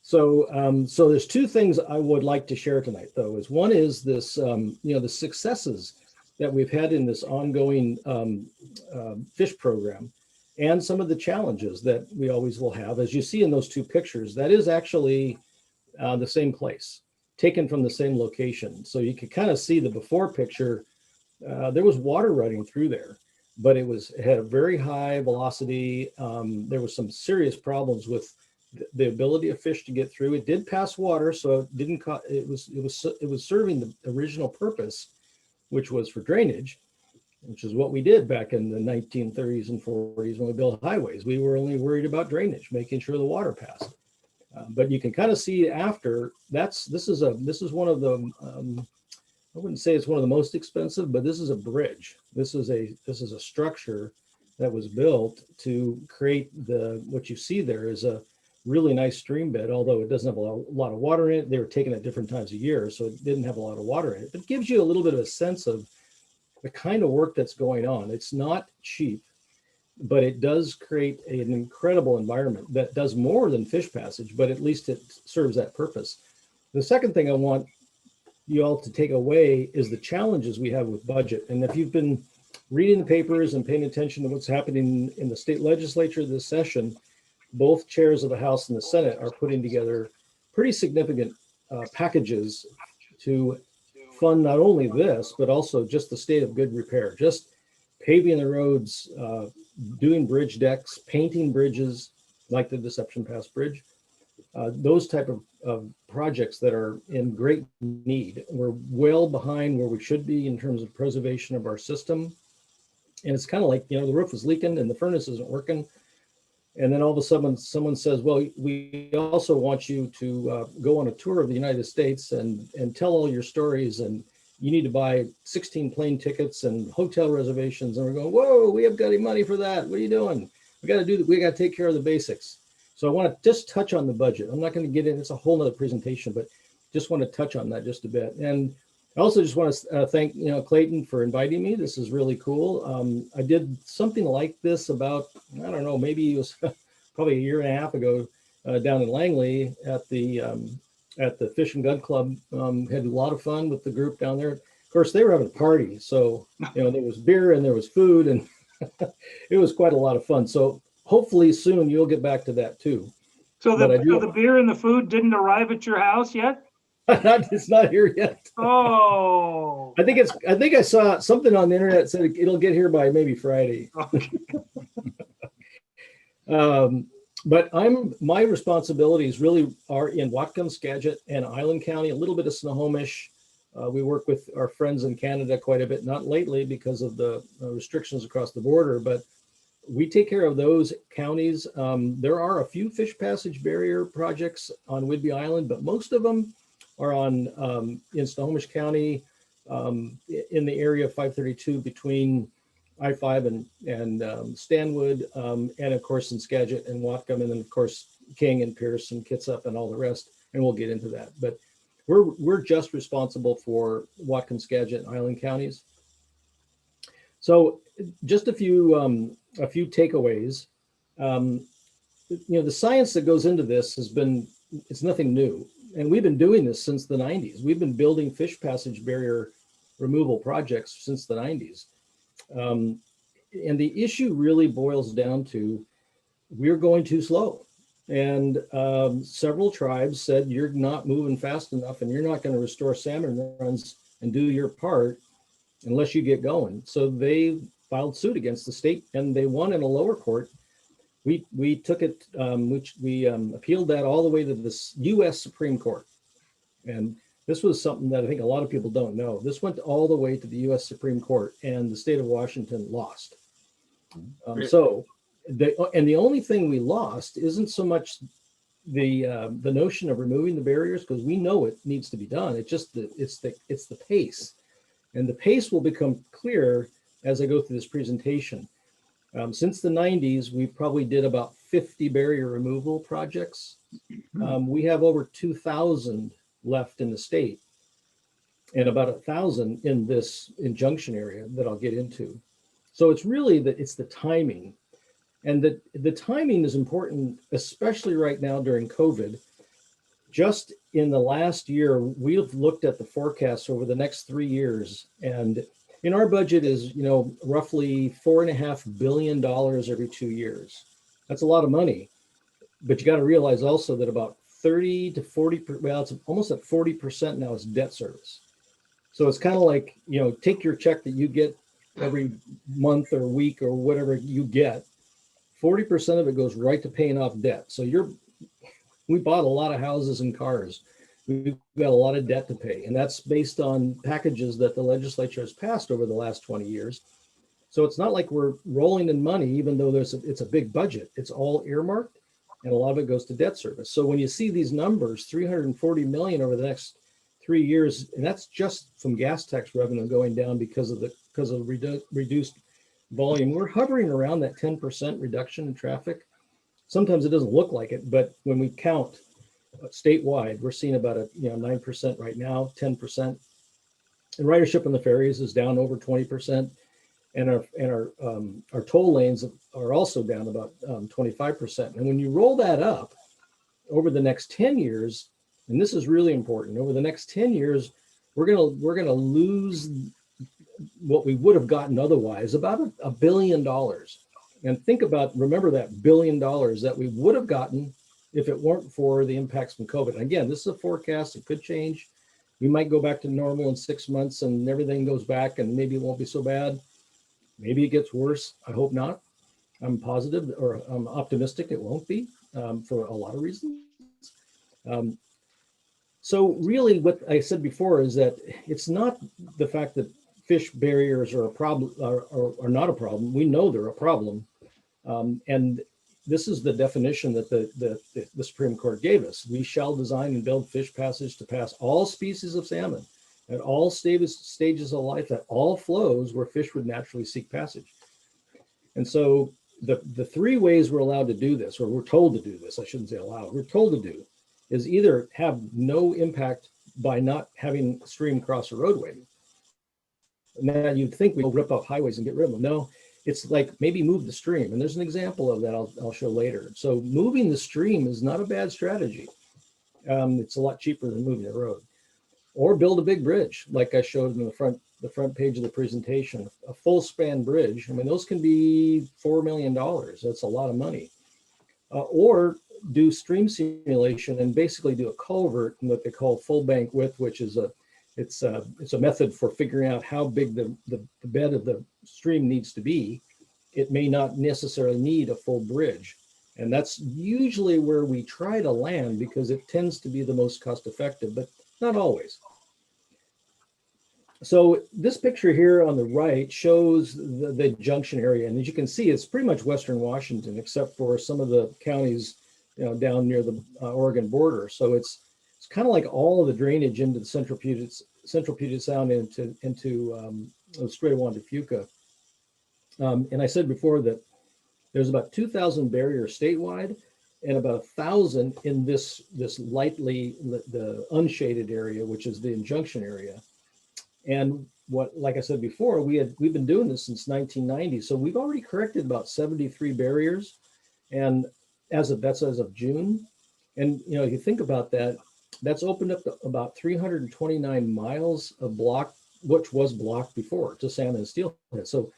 So there's two things I would like to share tonight, though. Is one is this, the successes that we've had in this ongoing fish program, and some of the challenges that we always will have. As you see in those two pictures, that is actually the same place, taken from the same location. So you could kind of see the before picture. There was water running through there, but it had a very high velocity. There was some serious problems with the ability of fish to get through. It did pass water, so it didn't. It was serving the original purpose, which was for drainage, which is what we did back in the 1930s and 40s when we built highways. We were only worried about drainage, making sure the water passed. But you can kind of see after this is one of the I wouldn't say it's one of the most expensive, but this is a bridge. This is a structure that was built to create what you see there is a really nice stream bed, although it doesn't have a lot of water in it. They were taken at different times of year, so it didn't have a lot of water in it. But it gives you a little bit of a sense of the kind of work that's going on. It's not cheap, but it does create an incredible environment that does more than fish passage, but at least it serves that purpose. The second thing I want you all to take away is the challenges we have with budget. And if you've been reading the papers and paying attention to what's happening in the state legislature this session, both chairs of the House and the Senate are putting together pretty significant packages to fund not only this, but also just the state of good repair, just paving the roads, doing bridge decks, painting bridges like the Deception Pass Bridge, those type of projects that are in great need. We're well behind where we should be in terms of preservation of our system. And it's kind of like, the roof is leaking and the furnace isn't working. And then all of a sudden someone says, well, we also want you to go on a tour of the United States and tell all your stories, and you need to buy 16 plane tickets and hotel reservations. And we're going, whoa, we haven't got any money for that. What are you doing? We got to take care of the basics. So I want to just touch on the budget. I'm not going to get in, it's a whole nother presentation, but just want to touch on that just a bit. And I also just want to thank Clayton for inviting me. This is really cool. I did something like this about, I don't know, maybe it was probably a year and a half ago down in Langley at the Fish and Gun Club. Had a lot of fun with the group down there. Of course, they were having a party, so there was beer and there was food, and it was quite a lot of fun. So hopefully soon you'll get back to that too. So the beer and the food didn't arrive at your house yet? It's not here yet. Oh, I think I saw something on the internet that said it'll get here by maybe Friday. Okay. But my responsibilities really are in Whatcom, Skagit, and Island County, a little bit of Snohomish. We work with our friends in Canada quite a bit, not lately because of the restrictions across the border, but we take care of those counties. There are a few fish passage barrier projects on Whidbey Island, but most of them are in Snohomish County, in the area of 532 between I-5 and Stanwood, and of course in Skagit and Whatcom, and then of course King and Pierce and Kitsap and all the rest, and we'll get into that. But we're just responsible for Whatcom, Skagit, and Island counties. So just a few takeaways. The science that goes into this it's nothing new. And we've been doing this since the 90s. We've been building fish passage barrier removal projects since the 90s. And the issue really boils down to we're going too slow. And several tribes said, you're not moving fast enough and you're not going to restore salmon runs and do your part unless you get going. So they filed suit against the state and they won in a lower court. We took it, we appealed that all the way to the U.S. Supreme Court. And this was something that I think a lot of people don't know. This went all the way to the U.S. Supreme Court, and the state of Washington lost. So the only thing we lost isn't so much the notion of removing the barriers, because we know it needs to be done. It's just it's the pace, and the pace will become clear as I go through this presentation. Since the 90s, we probably did about 50 barrier removal projects. We have over 2,000 left in the state and about 1,000 in this injunction area that I'll get into. So it's really it's the timing, and the timing is important, especially right now during COVID. just in the last year, we've looked at the forecasts over the next 3 years, and in our budget is, roughly $4.5 billion every 2 years. That's a lot of money, but you got to realize also that about 30 to 40, well, it's almost at 40% now is debt service. So it's kind of like, take your check that you get every month or week or whatever you get, 40% of it goes right to paying off debt. So we bought a lot of houses and cars. We've got a lot of debt to pay, and that's based on packages that the legislature has passed over the last 20 years. So it's not like we're rolling in money, even though it's a big budget. It's all earmarked, and a lot of it goes to debt service. So when you see these numbers, 340 million over the next 3 years, and that's just from gas tax revenue going down because of reduced volume. We're hovering around that 10% reduction in traffic. Sometimes it doesn't look like it, but when we count statewide, we're seeing about 9% right now, 10%. And ridership on the ferries is down over 20%, and our toll lanes are also down about 25%. And when you roll that up over the next 10 years, and this is really important, over the next 10 years, we're gonna lose what we would have gotten otherwise, about $1 billion. And remember that $1 billion that we would have gotten if it weren't for the impacts from COVID. And again, this is a forecast, it could change. We might go back to normal in 6 months and everything goes back and maybe it won't be so bad. Maybe it gets worse, I hope not. I'm positive, or I'm optimistic it won't be, for a lot of reasons. So really what I said before is that it's not the fact that fish barriers are a problem, are not a problem. We know they're a problem. And this is the definition that the Supreme Court gave us. We shall design and build fish passage to pass all species of salmon at all stages of life, at all flows where fish would naturally seek passage. And so the 3 ways we're allowed to do this, or we're told to do this, I shouldn't say allowed, we're told to do, is either have no impact by not having a stream cross a roadway. Now you'd think we'll rip up highways and get rid of them. No, it's like maybe move the stream. And there's an example of that I'll show later. So moving the stream is not a bad strategy. It's a lot cheaper than moving the road. Or build a big bridge, like I showed in the front page of the presentation, a full span bridge. I mean, those can be $4 million. That's a lot of money. Or do stream simulation and basically do a culvert in what they call full bank width, which is it's a method for figuring out how big the bed of the stream needs to be. It may not necessarily need a full bridge. And that's usually where we try to land because it tends to be the most cost effective, but not always. So this picture here on the right shows the junction area. And as you can see, it's pretty much Western Washington, except for some of the counties, down near the Oregon border. So it's kind of like all of the drainage into the Central Puget Sound into the Strait of Juan de Fuca. And I said before that there's about 2,000 barriers statewide and about 1,000 in this lightly, the unshaded area, which is the injunction area. And like I said before, we've been doing this since 1990. So we've already corrected about 73 barriers. And that's as of June. And, if you think about that, that's opened up about 329 miles of block, which was blocked before to salmon and steelhead. So,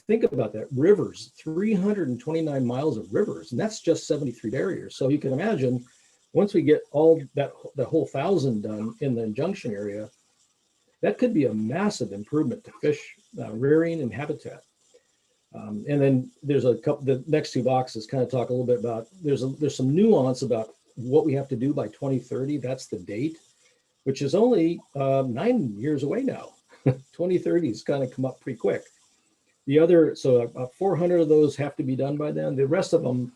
think about that. Rivers, 329 miles of rivers, and that's just 73 barriers. So you can imagine once we get all the whole 1,000 done in the injunction area, that could be a massive improvement to fish rearing and habitat. And then there's a couple, the next 2 boxes kind of talk a little bit about, there's some nuance about what we have to do by 2030. That's the date, which is only 9 years away now. 2030 has kind of come up pretty quick. So about 400 of those have to be done by then. The rest of them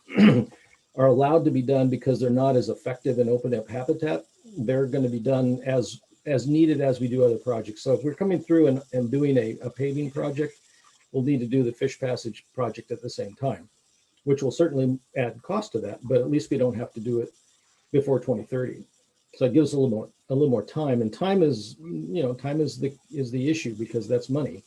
are allowed to be done because they're not as effective in opening up habitat. They're going to be done as needed as we do other projects. So if we're coming through and doing a paving project, we'll need to do the fish passage project at the same time, which will certainly add cost to that, but at least we don't have to do it before 2030. So it gives a little more time, and time is the issue because that's money.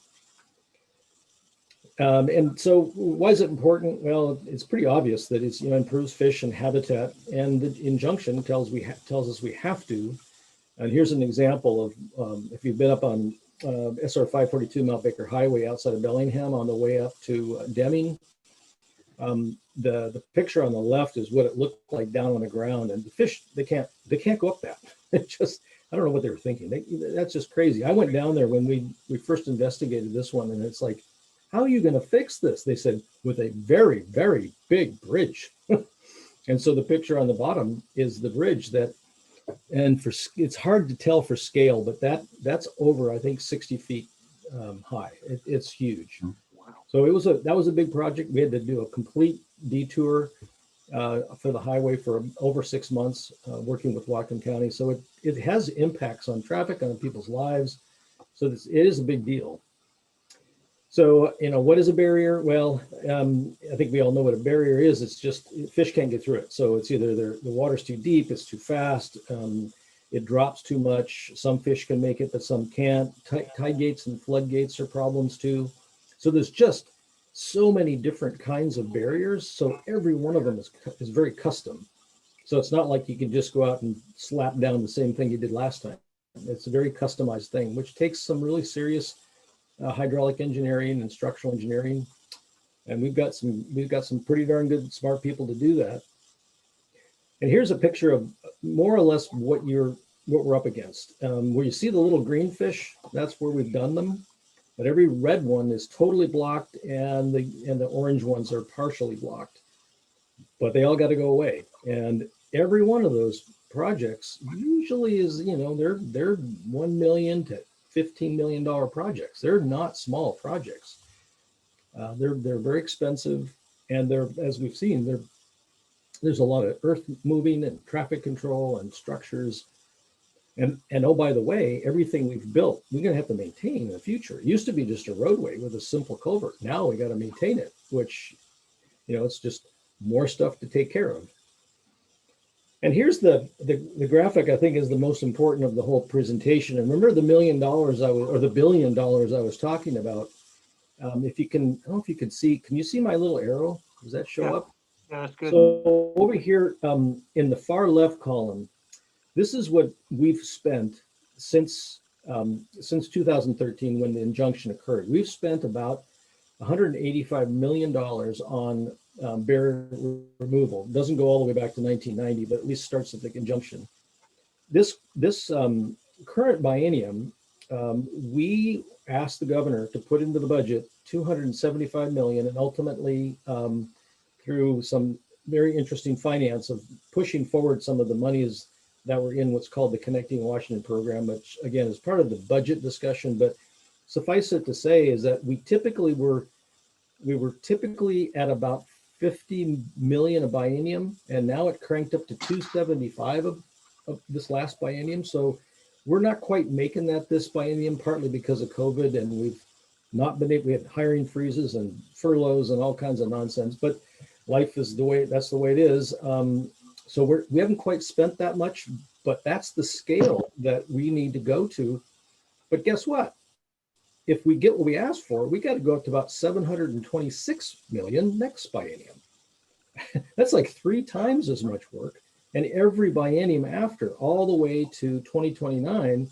And so why is it important? Well, it's pretty obvious that it's, improves fish and habitat, and the injunction tells us we have to. And here's an example of if you've been up on SR 542 Mount Baker Highway outside of Bellingham on the way up to Deming. The picture on the left is what it looked like down on the ground, and the fish they can't go up that. It just, I don't know what they were thinking. That's just crazy. I went down there when we first investigated this one, and it's like, how are you going to fix this? They said with a very, very big bridge. And so the picture on the bottom is the bridge and it's hard to tell for scale, but that's over, I think, 60 feet high. It's huge. So that was a big project. We had to do a complete detour for the highway for over 6 months, working with Whatcom County. So it has impacts on traffic, on people's lives. So it is a big deal. So, what is a barrier? Well, I think we all know what a barrier is. It's just fish can't get through it. So it's either the water's too deep, it's too fast, it drops too much. Some fish can make it, but some can't. Tide gates and floodgates are problems too. So there's just so many different kinds of barriers. So every one of them is very custom. So it's not like you can just go out and slap down the same thing you did last time. It's a very customized thing, which takes some really serious hydraulic engineering and structural engineering, and we've got some pretty darn good smart people to do that. And here's a picture of more or less what we're up against. Where you see the little green fish, that's where we've done them, but every red one is totally blocked, and the orange ones are partially blocked. But they all got to go away, and every one of those projects usually is they're $1 million to $15 million projects. They're not small projects. They're very expensive, and as we've seen, there's a lot of earth moving and traffic control and structures. And oh, by the way, everything we've built, we're going to have to maintain in the future. It used to be just a roadway with a simple culvert. Now we got to maintain it, which, it's just more stuff to take care of. And here's the graphic I think is the most important of the whole presentation. And remember the $1 million or the $1 billion I was talking about. If you can, I don't know if you can see, can you see my little arrow? Does that show up? Yeah, that's good. So over here in the far left column, this is what we've spent since 2013 when the injunction occurred. We've spent about $185 million on barrier removal. It doesn't go all the way back to 1990, but at least starts at the injunction. This current biennium, we asked the governor to put into the budget $275 million, and ultimately through some very interesting finance of pushing forward some of the monies that were in what's called the Connecting Washington program, which again is part of the budget discussion. But suffice it to say is that we were typically at about 50 million a biennium, and now it cranked up to 275 of this last biennium. So we're not quite making that this biennium, partly because of COVID, and we've not been able, we had hiring freezes and furloughs and all kinds of nonsense, but life is that's the way it is. So we haven't quite spent that much, but that's the scale that we need to go to. But guess what? If we get what we asked for, we got to go up to about 726 million next biennium. That's like 3 times as much work. And every biennium after, all the way to 2029,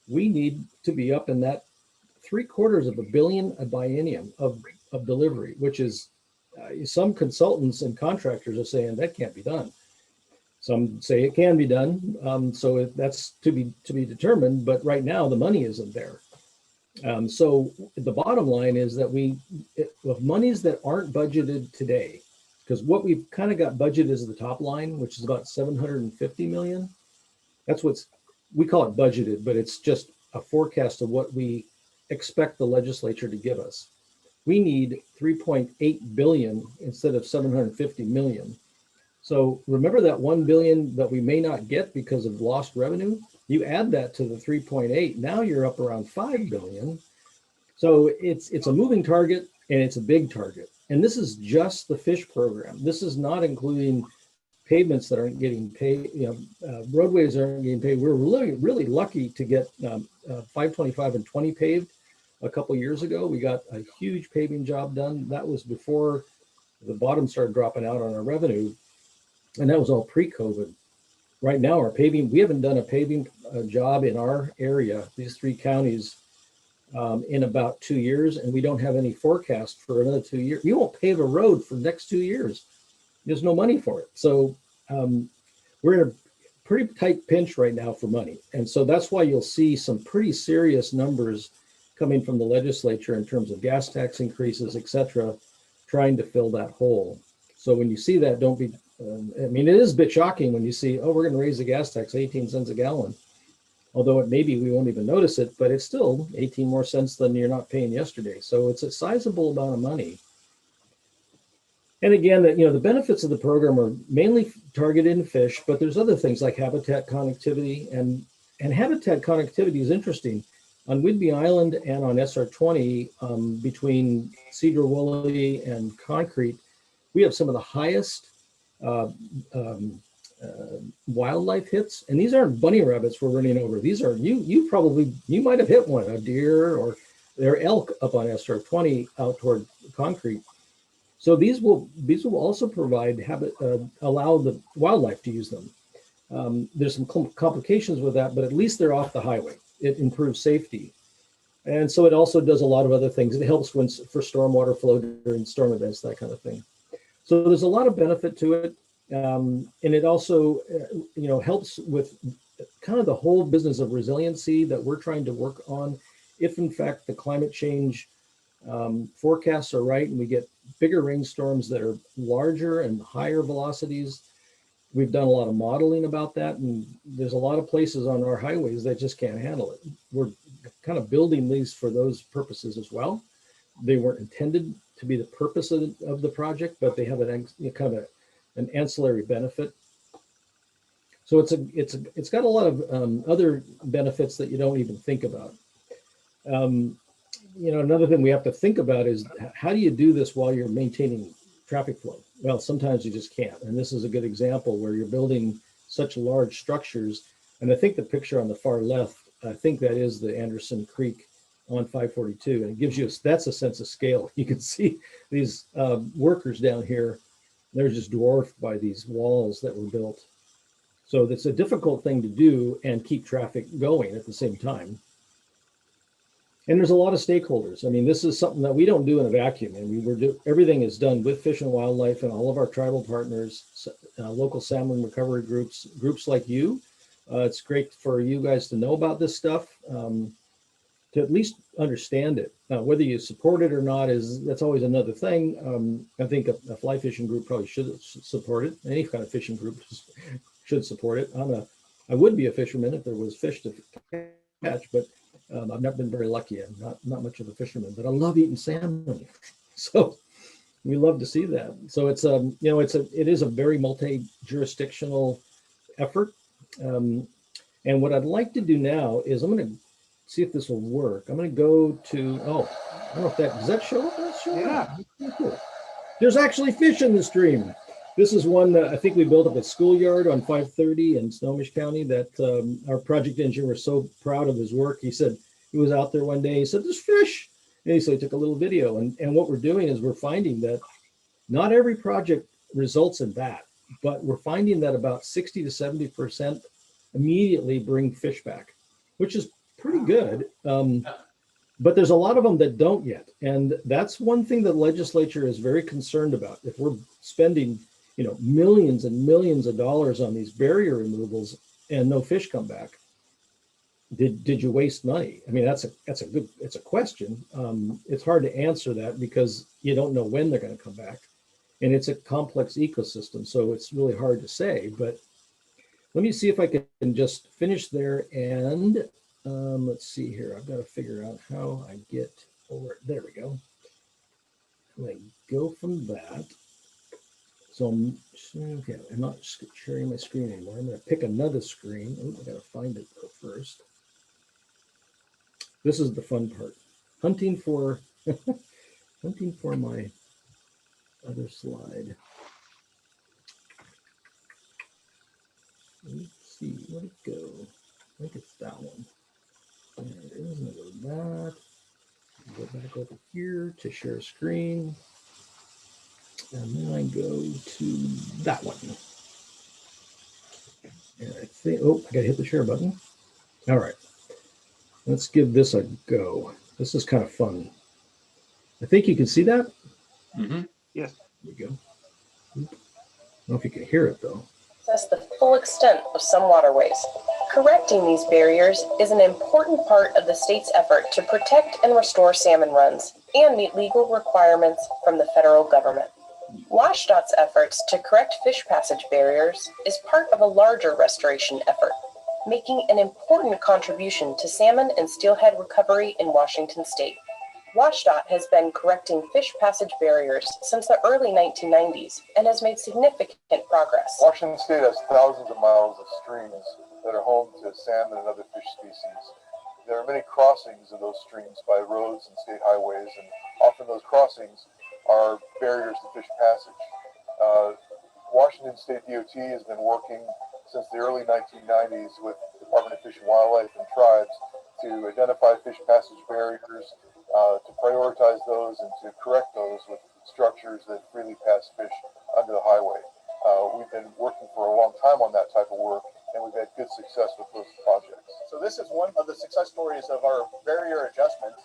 we need to be up in that $750 million a biennium of delivery, which is some consultants and contractors are saying that can't be done. Some say it can be done. So that's to be determined. But right now, the money isn't there. So the bottom line is that with monies that aren't budgeted today, because what we've kind of got budgeted is the top line, which is about 750 million. That's we call it budgeted, but it's just a forecast of what we expect the legislature to give us. We need 3.8 billion instead of 750 million. So remember that 1 billion that we may not get because of lost revenue? You add that to the 3.8, now you're up around 5 billion. So it's a moving target, and it's a big target. And this is just the fish program. This is not including pavements that aren't getting paid, roadways aren't getting paid. We're really, really lucky to get 525 and 20 paved. a couple years ago. We got a huge paving job done. That was before the bottom started dropping out on our revenue, and that was all pre-COVID. Right now, our paving, we haven't done a paving job in our area, these three counties, in about 2 years, and we don't have any forecast for another 2 years. We won't pave a road for the next 2 years. There's no money for it. So we're in a pretty tight pinch right now for money. And so that's why you'll see some pretty serious numbers coming from the legislature in terms of gas tax increases, et cetera, trying to fill that hole. So when you see that, don't be, I mean, it is a bit shocking when you see, oh, we're going to raise the gas tax 18 cents a gallon. Although it maybe we won't even notice it, but it's still 18 more cents than you're not paying yesterday. So it's a sizable amount of money. And again, that, you know, the benefits of the program are mainly targeted in fish, but there's other things like habitat connectivity, and habitat connectivity is interesting. On Whidbey Island and on SR20, between Cedar Woolley and Concrete, we have some of the highest wildlife hits, and these aren't bunny rabbits we're running over. These are, you might have hit one, a deer, or they're elk up on SR20 out toward Concrete. So these will also provide allow the wildlife to use them. There's some complications with that, but at least they're off the highway. It improves safety. And so it also does a lot of other things. It helps for stormwater flow during storm events, that kind of thing. So there's a lot of benefit to it. And it also, helps with kind of the whole business of resiliency that we're trying to work on. If in fact the climate change forecasts are right and we get bigger rainstorms that are larger and higher velocities, we've done a lot of modeling about that, and there's a lot of places on our highways that just can't handle it. We're kind of building these for those purposes as well. They weren't intended to be the purpose of the project, but they have an ancillary benefit. So it's got a lot of other benefits that you don't even think about. Another thing we have to think about is, how do you do this while you're maintaining traffic flow? Well, sometimes you just can't. And this is a good example where you're building such large structures. And I think the picture on the far left, I think that is the Anderson Creek on 542. And it gives you, that's a sense of scale. You can see these workers down here, they're just dwarfed by these walls that were built. So it's a difficult thing to do and keep traffic going at the same time. And there's a lot of stakeholders. I mean, this is something that we don't do in a vacuum. I mean, everything is done with Fish and Wildlife and all of our tribal partners, local salmon recovery groups like you. It's great for you guys to know about this stuff, to at least understand it. Whether you support it or not that's always another thing. I think a fly fishing group probably should support it. Any kind of fishing group should support it. I would be a fisherman if there was fish to catch, but I've not been very lucky. I'm not much of a fisherman, but I love eating salmon. So we love to see that. So it is a very multi-jurisdictional effort. And what I'd like to do now is I'm going to see if this will work. I'm going to go to, I don't know if does that show up? That's showing up. Yeah. Cool. There's actually fish in the stream. This is one that I think we built up at Schoolyard on 530 in Snohomish County that our project engineer was so proud of his work. He said he was out there one day, he said, there's fish. And so he took a little video. And what we're doing is we're finding that not every project results in that, but we're finding that about 60 to 70% immediately bring fish back, which is pretty good. But there's a lot of them that don't yet. And that's one thing that the legislature is very concerned about. If we're spending millions and millions of dollars on these barrier removals and no fish come back, did you waste money? I mean, it's a question. It's hard to answer that because you don't know when they're going to come back, and it's a complex ecosystem, so it's really hard to say. But let me see if I can just finish there, and let's see here. I've got to figure out how I get over it. There we go. I'm going to go from that. So I'm not sharing my screen anymore. I'm going to pick another screen. I got to find it though first. This is the fun part. Hunting for my other slide. Let's see, where'd it go? I think it's that one. There it is. I'm going to go to that. go back over here to share screen. And then I go to that one. And I think, oh, I gotta hit the share button. All right, let's give this a go. This is kind of fun. I think you can see that. Mm-hmm. Yes. There we go. I don't know if you can hear it though. Access the full extent of some waterways. Correcting these barriers is an important part of the state's effort to protect and restore salmon runs and meet legal requirements from the federal government. WashDOT's efforts to correct fish passage barriers is part of a larger restoration effort, making an important contribution to salmon and steelhead recovery in Washington state. WashDOT has been correcting fish passage barriers since the early 1990s and has made significant progress. Washington state has thousands of miles of streams that are home to salmon and other fish species. There are many crossings of those streams by roads and state highways, and often those crossings are barriers to fish passage. Washington State DOT has been working since the early 1990s with the Department of Fish and Wildlife and tribes to identify fish passage barriers, to prioritize those and to correct those with structures that freely pass fish under the highway. We've been working for a long time on that type of work, and we've had good success with those projects. So this is one of the success stories of our barrier adjustments.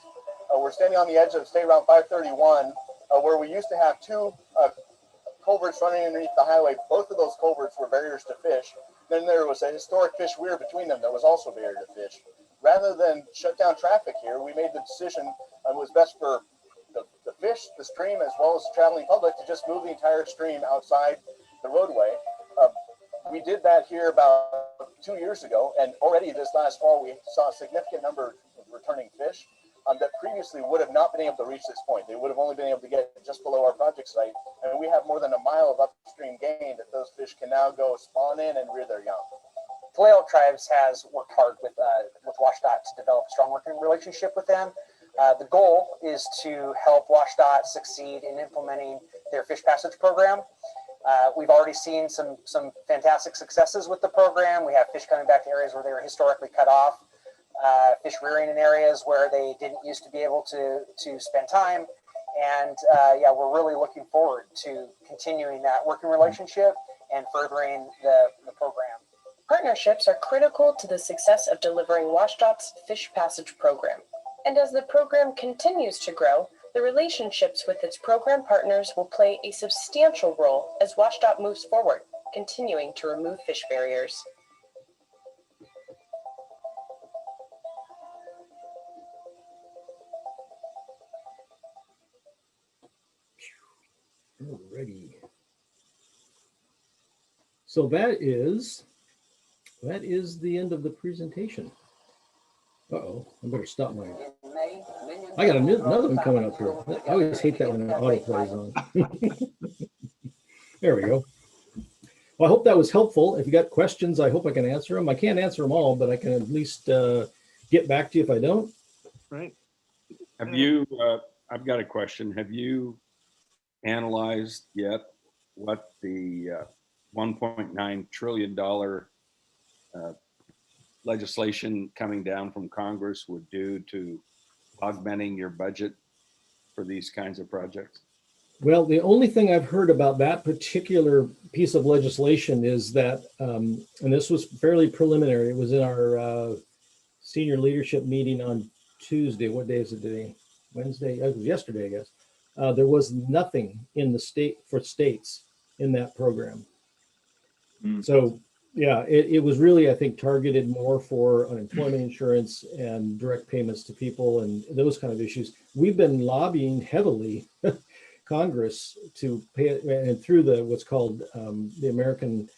We're standing on the edge of State Route 531, where we used to have two culverts running underneath the highway. Both of those culverts were barriers to fish. Then there was a historic fish weir between them that was also a barrier to fish. Rather than shut down traffic here, we made the decision it was best for the fish, the stream, as well as the traveling public to just move the entire stream outside the roadway. We did that here about 2 years ago, and already this last fall, we saw a significant number of returning fish that previously would have not been able to reach this point. They would have only been able to get just below our project site, and we have more than a mile of upstream gain that those fish can now go spawn in and rear their young. Flail Tribes has worked hard with WashDOT to develop a strong working relationship with them. The goal is to help WashDOT succeed in implementing their fish passage program. We've already seen some fantastic successes with the program. We have fish coming back to areas where they were historically cut off, fish rearing in areas where they didn't used to be able to spend time. And yeah, we're really looking forward to continuing that working relationship and furthering the program. Partnerships are critical to the success of delivering WashDOT's fish passage program. And as the program continues to grow, the relationships with its program partners will play a substantial role as WashDOT moves forward, continuing to remove fish barriers. Alrighty. So that is the end of the presentation. Uh-oh, I better stop my. I got another one coming up here. I always hate that when the auto plays on. There we go. Well, I hope that was helpful. If you got questions, I hope I can answer them. I can't answer them all, but I can at least get back to you if I don't. Right. Have you, I've got a question. Have you analyzed yet what the $1.9 trillion legislation coming down from Congress would do to augmenting your budget for these kinds of projects? Well, the only thing I've heard about that particular piece of legislation is that, and this was fairly preliminary, it was in our senior leadership meeting on Tuesday. What day is it today? Wednesday? It was yesterday, I guess. There was nothing in the state for states in that program. So yeah, it was really, I think, targeted more for unemployment insurance and direct payments to people and those kind of issues. We've been lobbying heavily Congress to pay it, and through the what's called the American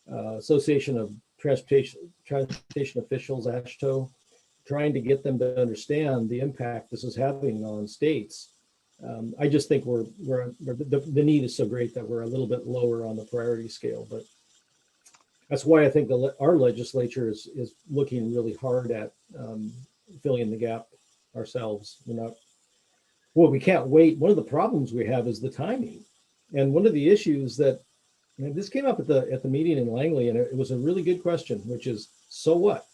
Association of Transportation Officials, AASHTO, trying to get them to understand the impact this is having on states. I just think the need is so great that we're a little bit lower on the priority scale, but that's why I think our legislature is looking really hard at filling the gap ourselves. We can't wait. One of the problems we have is the timing. And one of the issues that, this came up at the meeting in Langley, and it was a really good question, which is, so what?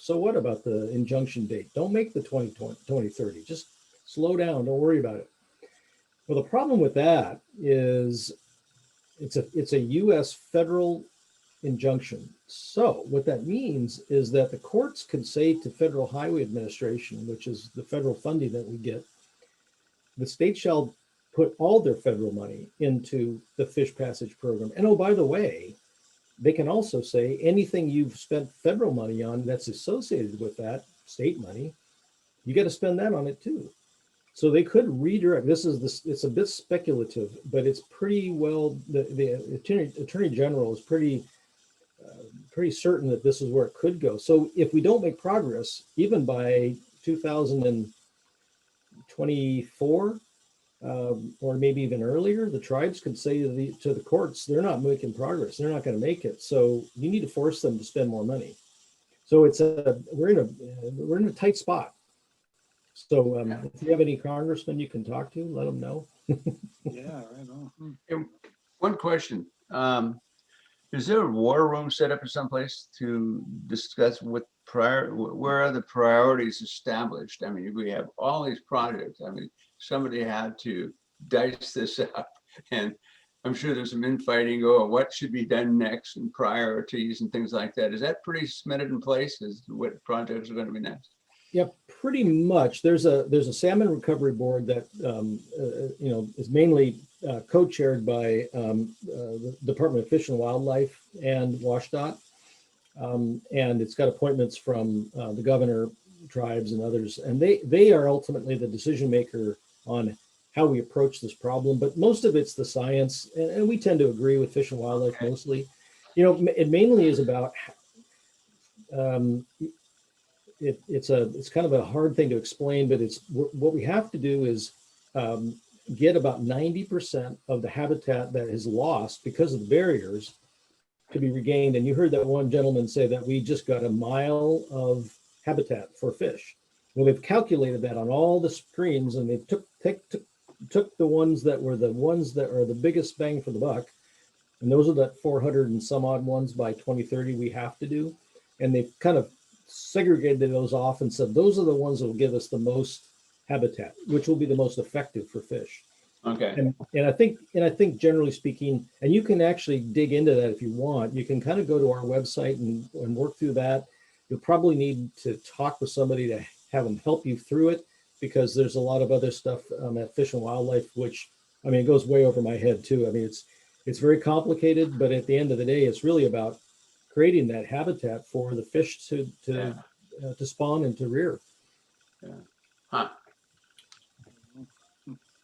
So what about the injunction date? Don't make the 2030, just slow down, don't worry about it. Well, the problem with that is it's a US federal injunction. So what that means is that the courts can say to Federal Highway Administration, which is the federal funding that we get, the state shall put all their federal money into the fish passage program. And oh, by the way, they can also say anything you've spent federal money on that's associated with that state money, you got to spend that on it too. So they could redirect. It's a bit speculative, but it's pretty well, the attorney general is pretty certain that this is where it could go. So if we don't make progress, even by 2024, or maybe even earlier, the tribes could say to the courts, they're not making progress. They're not going to make it. So you need to force them to spend more money. So we're in a tight spot. So if you have any congressmen you can talk to, let them know. Yeah, right on. And one question. Is there a war room set up in some place to discuss where are the priorities established? I mean, we have all these projects. I mean, somebody had to dice this up, and I'm sure there's some infighting. Oh, what should be done next, and priorities and things like that. Is that pretty cemented in place as what projects are going to be next? Yeah, pretty much. There's a salmon recovery board that is mainly co-chaired by the Department of Fish and Wildlife and WashDOT, and it's got appointments from the governor, tribes, and others, and they are ultimately the decision maker on how we approach this problem. But most of it's the science, and we tend to agree with Fish and Wildlife mostly. It mainly is about. It's kind of a hard thing to explain, but it's what we have to do is get about 90% of the habitat that is lost because of the barriers to be regained. And you heard that one gentleman say that we just got a mile of habitat for fish. Well, they've calculated that on all the streams, and they took the ones that are the biggest bang for the buck, and those are that 400 and some odd ones by 2030 we have to do, and they've kind of segregated those off and said those are the ones that will give us the most habitat, which will be the most effective for fish. Okay. And I think generally speaking, and you can actually dig into that if you want. You can kind of go to our website and work through that. You'll probably need to talk with somebody to have them help you through it, because there's a lot of other stuff at Fish and Wildlife, which, I mean, it goes way over my head too. I mean, it's very complicated, but at the end of the day, it's really about creating that habitat for the fish to spawn and to rear. Yeah. Huh.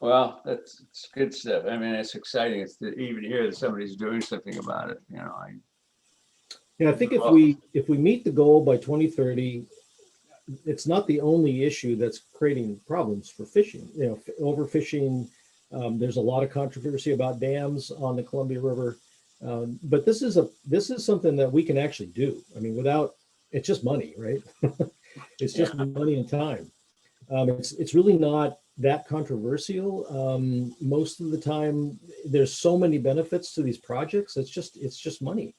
Well, it's good stuff. I mean, it's exciting. It's to even hear that somebody's doing something about it. I think if we meet the goal by 2030, it's not the only issue that's creating problems for fishing. Overfishing. There's a lot of controversy about dams on the Columbia River. But this is something that we can actually do. I mean, it's just money, right? It's just money and time. It's really not that controversial. Most of the time, there's so many benefits to these projects. It's just money.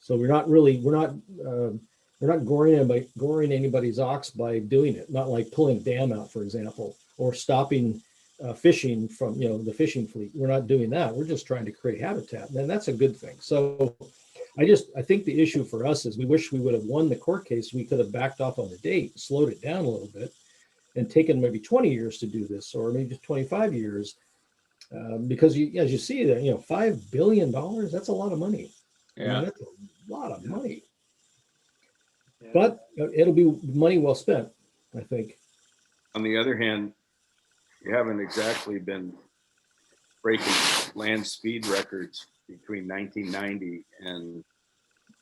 So we're not goring anybody's ox by doing it. Not like pulling a dam out, for example, or stopping fishing from the fishing fleet. We're not doing that. We're just trying to create habitat, and that's a good thing. So I think the issue for us is we wish we would have won the court case. We could have backed off on the date, slowed it down a little bit, and taken maybe 20 years to do this, or maybe 25 years, because as you see that, $5 billion, that's a lot of money. Yeah, I mean, that's a lot of money. Yeah. But it'll be money well spent, I think. On the other hand, you haven't exactly been breaking land speed records between 1990 and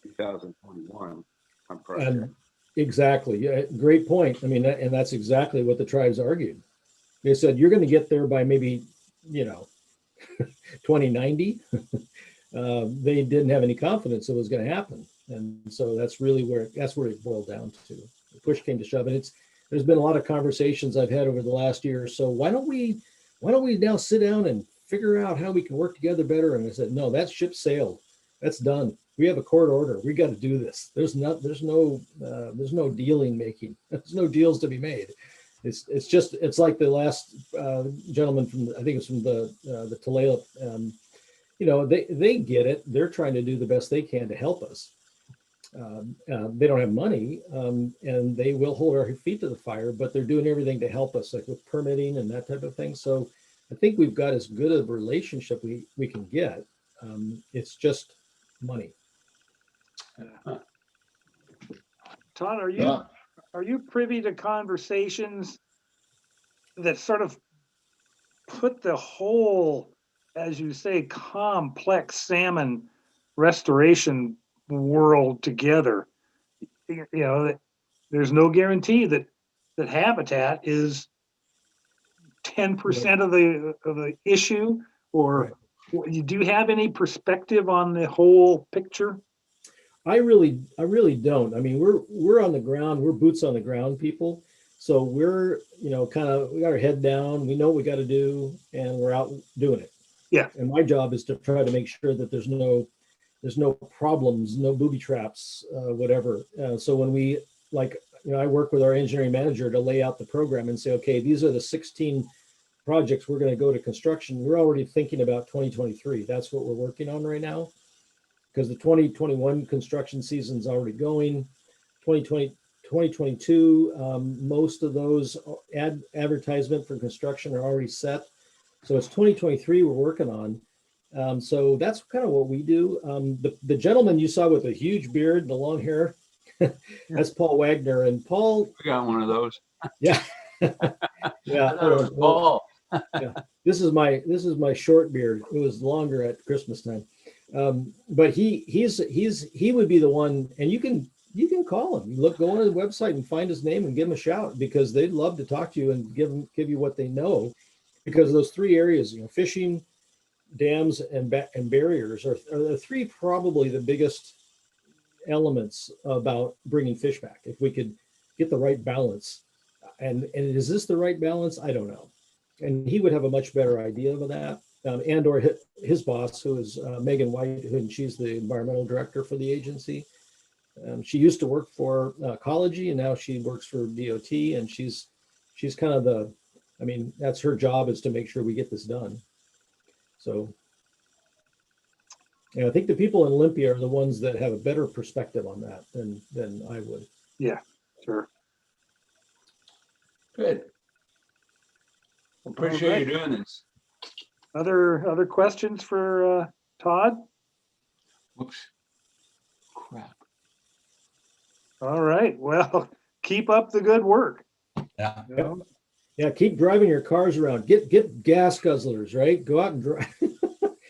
2021 on project. Exactly. Yeah, great point. I mean, and that's exactly what the tribes argued. They said, you're going to get there by maybe, 2090. They didn't have any confidence it was going to happen. And so that's where it boiled down to. The push came to shove. And there's been a lot of conversations I've had over the last year or so. Why don't we now sit down and figure out how we can work together better? And I said, no, that ship sailed. That's done. we have a court order. We got to do this. There's no dealing making. There's no deals to be made. It's like the last gentleman from I think it's from the Tulalip. They get it. They're trying to do the best they can to help us. They don't have money, and they will hold our feet to the fire, but they're doing everything to help us, like with permitting and that type of thing. So I think we've got as good a relationship we can get. It's just money. Todd, Yeah. are you privy to conversations that sort of put the whole, as you say, complex salmon restoration world together? There's no guarantee that habitat is 10% of the issue, or do you have any perspective on the whole picture? I really don't. I mean, we're on the ground. We're boots on the ground people. So we're, we got our head down. We know what we got to do, and we're out doing it. Yeah. And my job is to try to make sure that there's no problems, no booby traps, whatever. So when I work with our engineering manager to lay out the program and say, okay, these are the 16 projects we're going to go to construction. We're already thinking about 2023. That's what we're working on right now, because the 2021 construction season's already going. 2022, most of those advertisement for construction are already set. So it's 2023 we're working on. So that's kind of what we do. The gentleman you saw with the huge beard and the long hair, that's Paul Wagner. And Paul, We got one of those. yeah, yeah. I thought it was Paul. Yeah, this is my short beard. It was longer at Christmas time. But he would be the one, and you can call him. Go on his website and find his name and give him a shout, because they'd love to talk to you and give you what they know, because those three areas, fishing, dams, and barriers are the three probably the biggest elements about bringing fish back. If we could get the right balance, and is this the right balance? I don't know. And he would have a much better idea of that. And or his boss, who is Megan White, and she's the environmental director for the agency. She used to work for Ecology, and now she works for DOT, and she's kind of that's her job, is to make sure we get this done. So, I think the people in Olympia are the ones that have a better perspective on that than I would. Yeah, sure. Good. Appreciate you doing this. Other questions for Todd? Whoops. Crap. All right. Well, keep up the good work. Yeah. Yeah, keep driving your cars around. Get gas guzzlers, right? Go out and drive.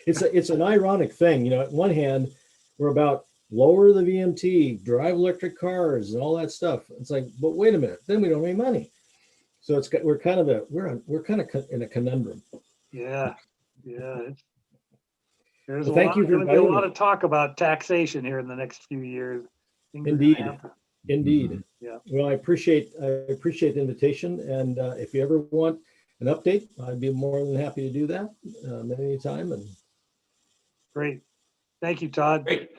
It's an ironic thing, at one hand, we're about lower the VMT, drive electric cars, and all that stuff. It's like, but wait a minute, then we don't make money. So we're kind of in a conundrum. Yeah. There's Well, going to be a lot of talk about taxation here in the next few years. Indeed. Yeah. Well, I appreciate the invitation, and if you ever want an update, I'd be more than happy to do that at any time. And great. Thank you, Todd. Great.